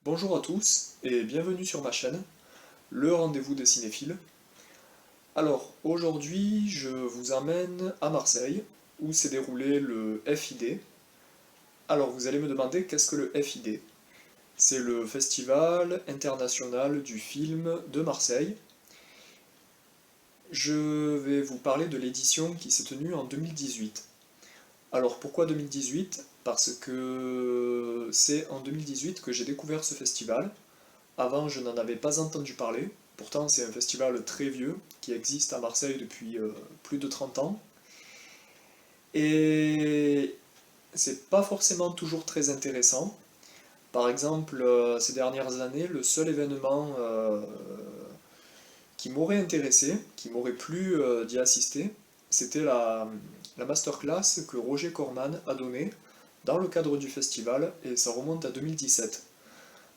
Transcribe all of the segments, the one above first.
Bonjour à tous et bienvenue sur ma chaîne, le rendez-vous des cinéphiles. Alors aujourd'hui je vous emmène à Marseille où s'est déroulé le FID. Alors vous allez me demander qu'est-ce que le FID? C'est le Festival international du film de Marseille. Je vais vous parler de l'édition qui s'est tenue en 2018. Alors pourquoi 2018? Parce que c'est en 2018 que j'ai découvert ce festival. Avant, je n'en avais pas entendu parler. Pourtant, c'est un festival très vieux qui existe à Marseille depuis plus de 30 ans. Et c'est pas forcément toujours très intéressant. Par exemple, ces dernières années, le seul événement qui m'aurait intéressé, qui m'aurait plu d'y assister, c'était la masterclass que Roger Corman a donnée dans le cadre du festival, et ça remonte à 2017.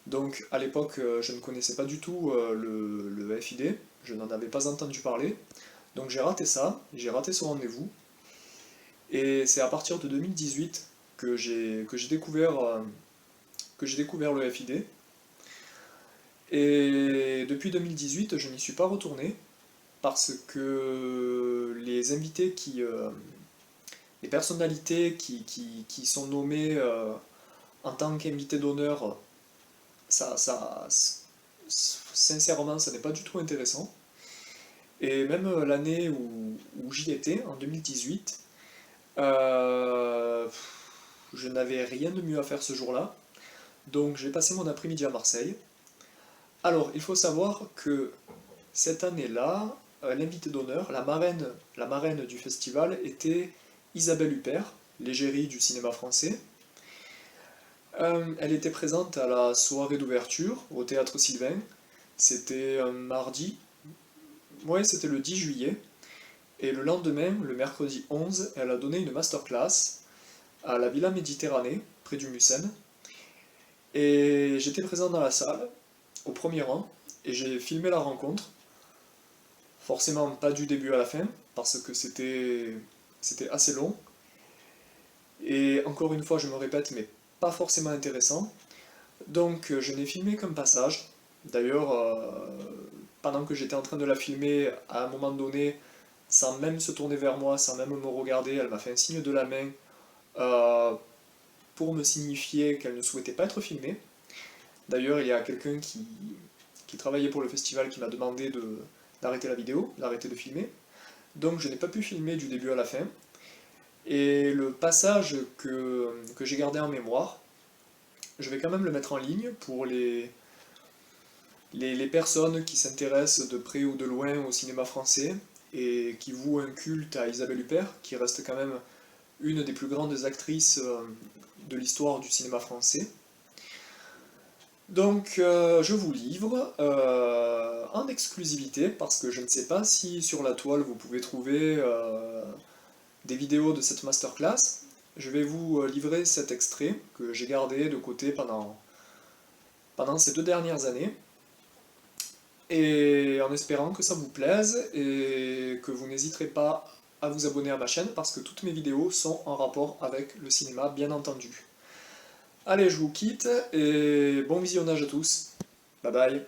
Donc à l'époque, je ne connaissais pas du tout le FID, je n'en avais pas entendu parler. Donc j'ai raté ça, j'ai raté ce rendez-vous. Et c'est à partir de 2018 que j'ai découvert le FID. Et depuis 2018, je n'y suis pas retourné parce que les personnalités qui sont nommées en tant qu'invités d'honneur, ça, sincèrement, ça n'est pas du tout intéressant. Et même l'année où j'y étais, en 2018, euh, je n'avais rien de mieux à faire ce jour-là. Donc j'ai passé mon après-midi à Marseille. Alors, il faut savoir que cette année-là, l'invité d'honneur, la marraine du festival, était Isabelle Huppert, l'égérie du cinéma français. Elle était présente à la soirée d'ouverture au Théâtre Sylvain. C'était un mardi, ouais, c'était le 10 juillet. Et le lendemain, le mercredi 11, elle a donné une masterclass à la Villa Méditerranée, près du Mucem. Et j'étais présent dans la salle, au premier rang, et j'ai filmé la rencontre. Forcément pas du début à la fin, parce que c'était assez long. Et encore une fois, je me répète, mais pas forcément intéressant. Donc je n'ai filmé qu'un passage. D'ailleurs, pendant que j'étais en train de la filmer, à un moment donné, sans même se tourner vers moi, sans même me regarder, elle m'a fait un signe de la main euh, pour me signifier qu'elle ne souhaitait pas être filmée. D'ailleurs, il y a quelqu'un qui travaillait pour le festival qui m'a demandé d'arrêter la vidéo, d'arrêter de filmer. Donc je n'ai pas pu filmer du début à la fin. Et le passage que j'ai gardé en mémoire, je vais quand même le mettre en ligne pour les personnes qui s'intéressent de près ou de loin au cinéma français et qui vouent un culte à Isabelle Huppert, qui reste quand même une des plus grandes actrices de l'histoire du cinéma français. Donc je vous livre en exclusivité, parce que je ne sais pas si sur la toile vous pouvez trouver des vidéos de cette masterclass. Je vais vous livrer cet extrait que j'ai gardé de côté pendant ces 2 dernières années, et en espérant que ça vous plaise et que vous n'hésiterez pas à vous abonner à ma chaîne parce que toutes mes vidéos sont en rapport avec le cinéma, bien entendu. Allez, je vous quitte et bon visionnage à tous. Bye bye.